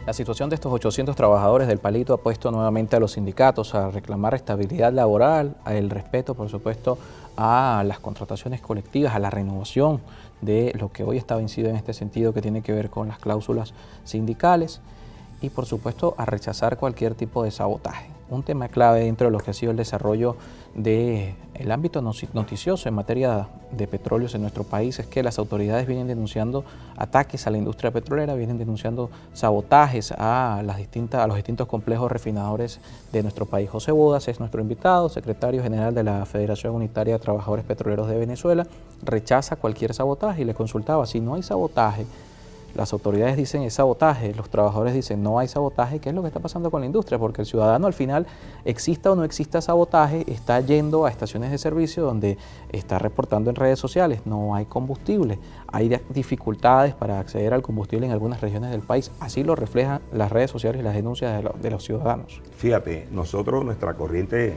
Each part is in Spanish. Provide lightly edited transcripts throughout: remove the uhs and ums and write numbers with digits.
La situación de estos 800 trabajadores del Palito ha puesto nuevamente a los sindicatos a reclamar estabilidad laboral, el respeto, por supuesto, a las contrataciones colectivas, a la renovación de lo que hoy está vencido en este sentido, que tiene que ver con las cláusulas sindicales, y por supuesto a rechazar cualquier tipo de sabotaje. Un tema clave dentro de lo que ha sido el desarrollo del ámbito noticioso en materia de petróleos en nuestro país es que las autoridades vienen denunciando ataques a la industria petrolera, vienen denunciando sabotajes a los distintos complejos refinadores de nuestro país. José Bodas es nuestro invitado, secretario general de la Federación Unitaria de Trabajadores Petroleros de Venezuela, rechaza cualquier sabotaje y le consultaba si no hay sabotaje. Las autoridades dicen es sabotaje, los trabajadores dicen no hay sabotaje. ¿Qué es lo que está pasando con la industria? Porque el ciudadano al final, exista o no exista sabotaje, está yendo a estaciones de servicio donde está reportando en redes sociales, no hay combustible, hay dificultades para acceder al combustible en algunas regiones del país. Así lo reflejan las redes sociales y las denuncias de los ciudadanos. Fíjate, nosotros, nuestra corriente,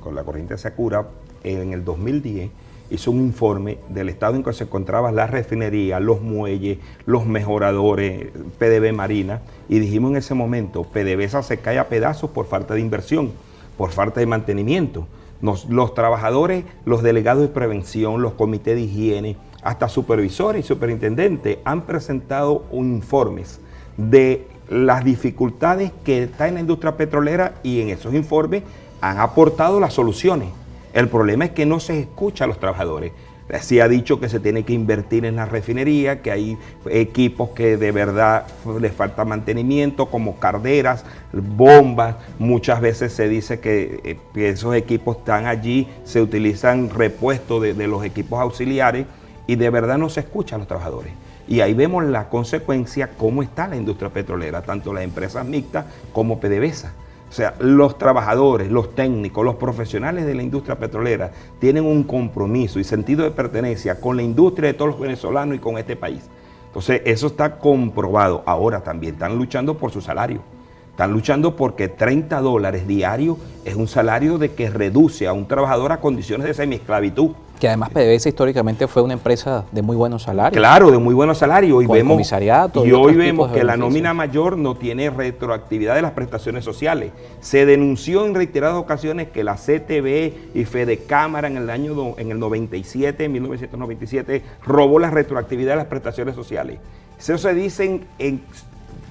con la corriente Sakura, en el 2010, hizo un informe del estado en que se encontraban las refinerías, los muelles, los mejoradores, PDVSA Marina, y dijimos en ese momento, PDVSA se cae a pedazos por falta de inversión, por falta de mantenimiento. Los trabajadores, los delegados de prevención, los comités de higiene, hasta supervisores y superintendentes han presentado informes de las dificultades que está en la industria petrolera, y en esos informes han aportado las soluciones. El problema es que no se escucha a los trabajadores. Se ha dicho que se tiene que invertir en la refinería, que hay equipos que de verdad les falta mantenimiento, como calderas, bombas. Muchas veces se dice que esos equipos están allí, se utilizan repuestos de los equipos auxiliares, y de verdad no se escucha a los trabajadores. Y ahí vemos la consecuencia, cómo está la industria petrolera, tanto las empresas mixtas como PDVSA. O sea, los trabajadores, los técnicos, los profesionales de la industria petrolera tienen un compromiso y sentido de pertenencia con la industria de todos los venezolanos y con este país. Entonces, eso está comprobado. Ahora también están luchando por su salario. Están luchando porque $30 diarios es un salario de que reduce a un trabajador a condiciones de semiesclavitud. Que además PDVSA históricamente fue una empresa de muy buenos salarios. Claro, de muy buenos salarios. Y hoy vemos que la nómina mayor no tiene retroactividad de las prestaciones sociales. Se denunció en reiteradas ocasiones que la CTV y Fedecámara en el 97, 1997, robó la retroactividad de las prestaciones sociales. Eso se dicen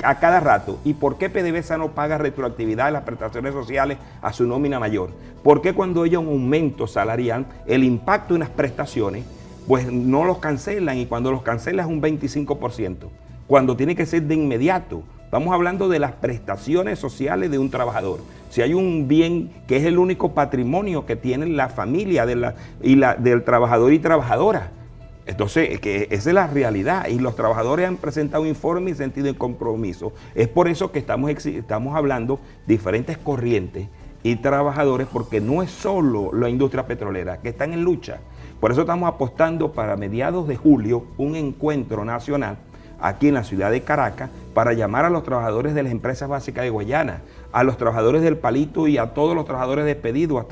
a cada rato. ¿Y por qué PDVSA no paga retroactividad de las prestaciones sociales a su nómina mayor? ¿Por qué cuando haya un aumento salarial, el impacto en las prestaciones, pues no los cancelan, y cuando los cancelan es un 25%, cuando tiene que ser de inmediato? Estamos hablando de las prestaciones sociales de un trabajador. Si hay un bien que es el único patrimonio que tiene la familia del trabajador y trabajadora. Entonces, que esa es la realidad, y los trabajadores han presentado un informe y sentido de compromiso. Es por eso que estamos hablando de diferentes corrientes y trabajadores, porque no es solo la industria petrolera que están en lucha. Por eso estamos apostando para mediados de julio un encuentro nacional aquí en la ciudad de Caracas para llamar a los trabajadores de las empresas básicas de Guayana, a los trabajadores del Palito y a todos los trabajadores despedidos.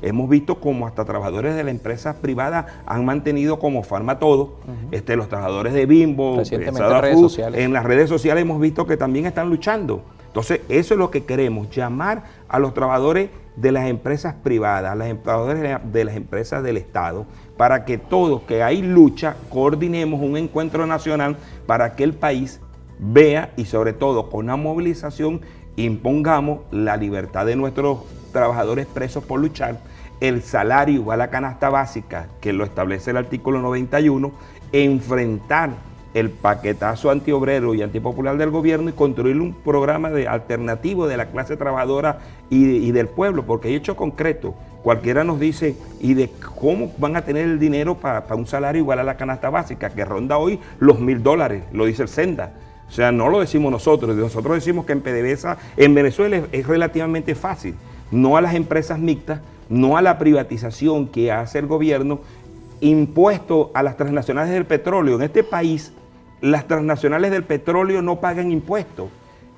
Hemos visto como hasta trabajadores de las empresas privadas han mantenido como Farmatodo, los trabajadores de Bimbo, en las redes sociales hemos visto que también están luchando. Entonces, eso es lo que queremos, llamar a los trabajadores de las empresas privadas, a los trabajadores de las empresas del Estado, para que todos, que hay lucha, coordinemos un encuentro nacional para que el país vea, y sobre todo con una movilización, impongamos la libertad de nuestros trabajadores presos por luchar, el salario igual a la canasta básica, que lo establece el artículo 91, enfrentar el paquetazo antiobrero y antipopular del gobierno y construir un programa alternativo de la clase trabajadora y del pueblo, porque hay hecho concreto. Cualquiera nos dice, ¿y de cómo van a tener el dinero para un salario igual a la canasta básica, que ronda hoy los $1.000? Lo dice el Senda. O sea, no lo decimos nosotros decimos que en PDVSA, en Venezuela es relativamente fácil. No a las empresas mixtas, no a la privatización que hace el gobierno, impuesto a las transnacionales del petróleo. En este país, las transnacionales del petróleo no pagan impuestos.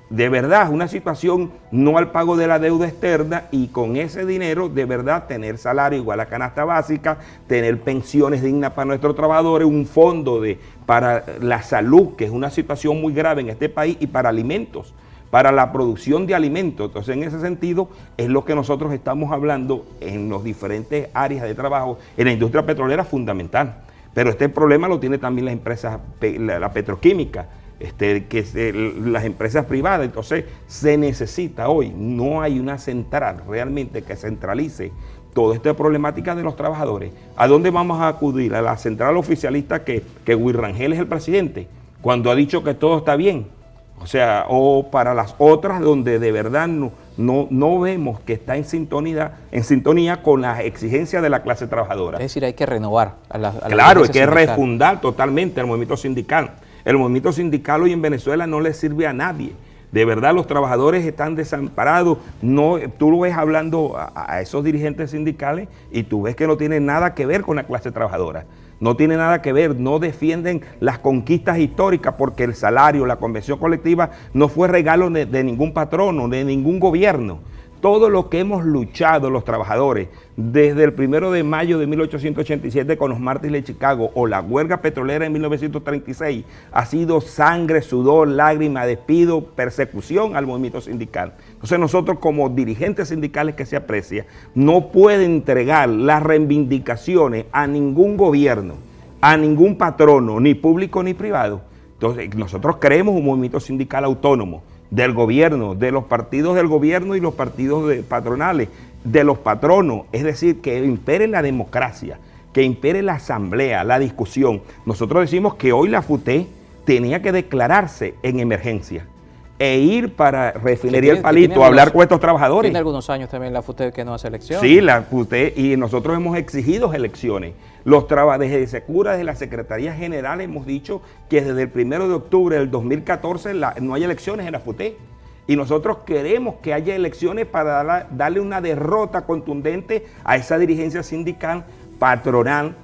De verdad, una situación no al pago de la deuda externa, y con ese dinero, de verdad, tener salario igual a canasta básica, tener pensiones dignas para nuestros trabajadores, un fondo para la salud, que es una situación muy grave en este país, y para alimentos. para la producción de alimentos. Entonces, en ese sentido, es lo que nosotros estamos hablando en las diferentes áreas de trabajo. En la industria petrolera fundamental, pero este problema lo tiene también las empresas, la petroquímica, las empresas privadas. Entonces, se necesita hoy, no hay una central realmente que centralice toda esta problemática de los trabajadores. ¿A dónde vamos a acudir? A la central oficialista que Guirrangel es el presidente, cuando ha dicho que todo está bien. O sea, o para las otras donde de verdad no vemos que está en sintonía con las exigencias de la clase trabajadora. Es decir, hay que renovar a la claro, hay que refundar totalmente el movimiento sindical. El movimiento sindical hoy en Venezuela no le sirve a nadie. De verdad, los trabajadores están desamparados. No, tú lo ves hablando a esos dirigentes sindicales y tú ves que no tienen nada que ver con la clase trabajadora. No tiene nada que ver, no defienden las conquistas históricas porque el salario, la convención colectiva no fue regalo de ningún patrono, de ningún gobierno. Todo lo que hemos luchado los trabajadores desde el 1 de mayo de 1887 con los mártires de Chicago o la huelga petrolera en 1936 ha sido sangre, sudor, lágrima, despido, persecución al movimiento sindical. Entonces nosotros como dirigentes sindicales que se aprecia no puede entregar las reivindicaciones a ningún gobierno, a ningún patrono, ni público ni privado. Entonces nosotros queremos un movimiento sindical autónomo, del gobierno, de los partidos del gobierno y los partidos patronales, de los patronos, es decir, que impere la democracia, que impere la asamblea, la discusión. Nosotros decimos que hoy la FUTE tenía que declararse en emergencia e ir para Refinería El Palito a hablar con estos trabajadores. Tiene algunos años también la FUTE que no hace elecciones. Sí, la FUTE, y nosotros hemos exigido elecciones. Desde Secura, desde la Secretaría General, hemos dicho que desde el 1 de octubre del 2014 no hay elecciones en la FUTE. Y nosotros queremos que haya elecciones para darle una derrota contundente a esa dirigencia sindical, patronal,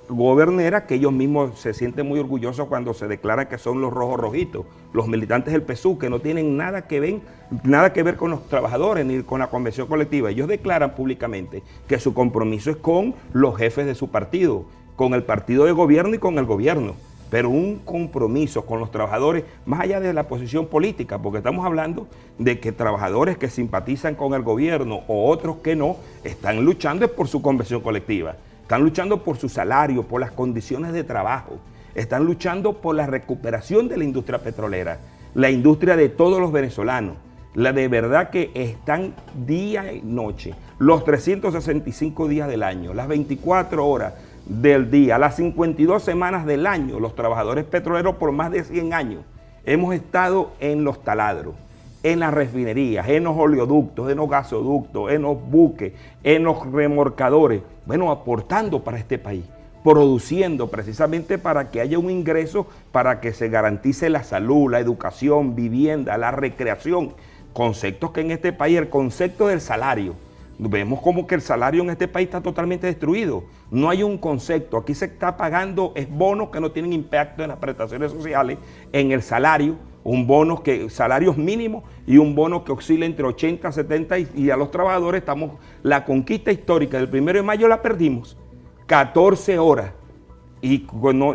gobernera, que ellos mismos se sienten muy orgullosos cuando se declara que son los rojos rojitos, los militantes del PSUV, que no tienen nada que ver con los trabajadores ni con la convención colectiva. Ellos declaran públicamente que su compromiso es con los jefes de su partido, con el partido de gobierno y con el gobierno, pero un compromiso con los trabajadores más allá de la posición política, porque estamos hablando de que trabajadores que simpatizan con el gobierno o otros que no, están luchando por su convención colectiva. Están luchando por su salario, por las condiciones de trabajo. Están luchando por la recuperación de la industria petrolera, la industria de todos los venezolanos. La de verdad que están día y noche, los 365 días del año, las 24 horas del día, las 52 semanas del año, los trabajadores petroleros por más de 100 años. Hemos estado en los taladros, en las refinerías, en los oleoductos, en los gasoductos, en los buques, en los remolcadores, bueno, aportando para este país, produciendo precisamente para que haya un ingreso, para que se garantice la salud, la educación, vivienda, la recreación, conceptos que en este país, el concepto del salario, vemos como que el salario en este país está totalmente destruido. No hay un concepto. Aquí se está pagando bonos que no tienen impacto en las prestaciones sociales, en el salario, salarios mínimos y un bono que oscila entre 80, 70 y a los trabajadores la conquista histórica del 1 de mayo la perdimos. 14 horas. Y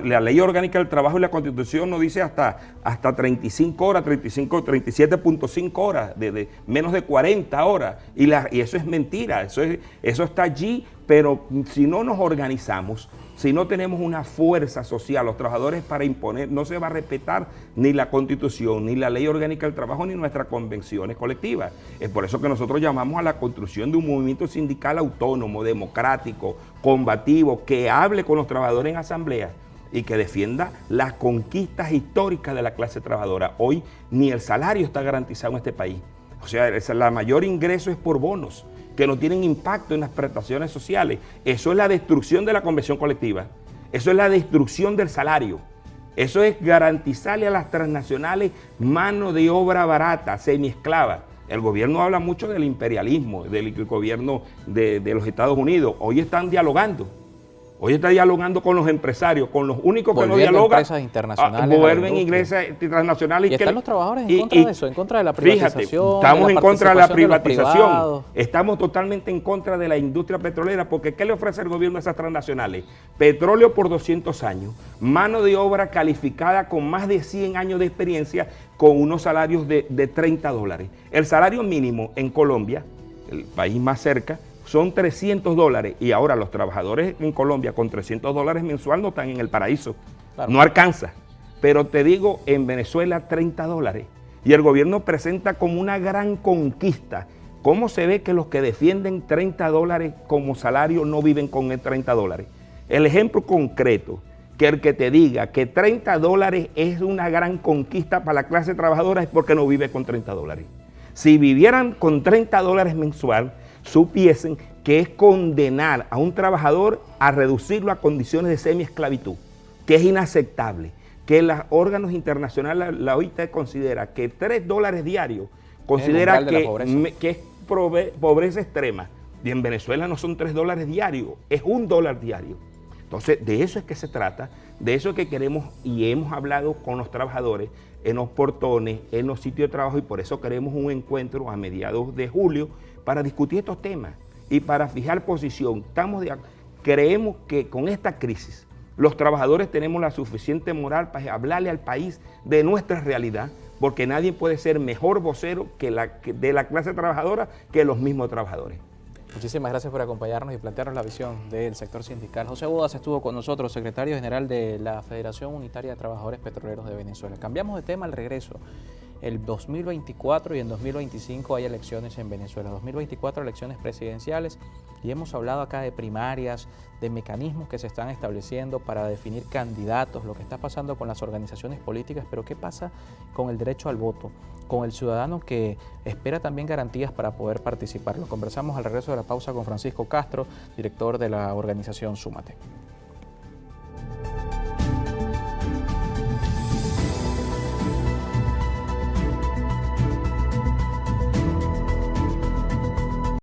la ley orgánica del trabajo y la constitución nos dice hasta 35 horas, 37.5 horas, de menos de 40 horas. Y eso es mentira, eso está allí, pero si no nos organizamos, si no tenemos una fuerza social, los trabajadores para imponer, no se va a respetar ni la constitución, ni la ley orgánica del trabajo, ni nuestras convenciones colectivas. Es por eso que nosotros llamamos a la construcción de un movimiento sindical autónomo, democrático, combativo, que hable con los trabajadores en asamblea y que defienda las conquistas históricas de la clase trabajadora. Hoy ni el salario está garantizado en este país. O sea, la mayor ingreso es por bonos, que no tienen impacto en las prestaciones sociales. Eso es la destrucción de la convención colectiva. Eso es la destrucción del salario. Eso es garantizarle a las transnacionales mano de obra barata, semiesclava. El gobierno habla mucho del imperialismo, del gobierno de los Estados Unidos. Hoy están dialogando. Hoy está dialogando con los empresarios, con los únicos que no Volviendo dialogan. empresas internacionales. Vuelven iglesias internacionales. Y están los trabajadores en contra de eso, en contra de la privatización. Fíjate, estamos en contra de la privatización. De Estamos totalmente en contra de la industria petrolera, porque ¿qué le ofrece el gobierno a esas transnacionales? Petróleo por 200 años, mano de obra calificada con más de 100 años de experiencia, con unos salarios de $30. El salario mínimo en Colombia, el país más cerca, son $300, y ahora los trabajadores en Colombia con $300 mensual no están en el paraíso, claro. No alcanza. Pero te digo, en Venezuela $30, y el gobierno presenta como una gran conquista. ¿Cómo se ve que los que defienden $30 como salario no viven con el $30? El ejemplo concreto, que el que te diga que $30 es una gran conquista para la clase trabajadora es porque no vive con $30. Si vivieran con $30 mensual, supiesen que es condenar a un trabajador a reducirlo a condiciones de semiesclavitud, que es inaceptable, que los órganos internacionales, la OIT considera que $3 diarios, considera que es pobreza extrema, y en Venezuela no son $3 diarios, es $1 diario. Entonces, de eso es que se trata, de eso es que queremos y hemos hablado con los trabajadores en los portones, en los sitios de trabajo, y por eso queremos un encuentro a mediados de julio para discutir estos temas y para fijar posición. Creemos que con esta crisis los trabajadores tenemos la suficiente moral para hablarle al país de nuestra realidad, porque nadie puede ser mejor vocero de la clase trabajadora que los mismos trabajadores. Muchísimas gracias por acompañarnos y plantearnos la visión del sector sindical. José Bodas estuvo con nosotros, secretario general de la Federación Unitaria de Trabajadores Petroleros de Venezuela. Cambiamos de tema al regreso. El 2024 y en 2025 hay elecciones en Venezuela. 2024 elecciones presidenciales, y hemos hablado acá de primarias, de mecanismos que se están estableciendo para definir candidatos, lo que está pasando con las organizaciones políticas, pero ¿qué pasa con el derecho al voto? Con el ciudadano que espera también garantías para poder participar. Lo conversamos al regreso de la pausa con Francisco Castro, director de la organización Súmate.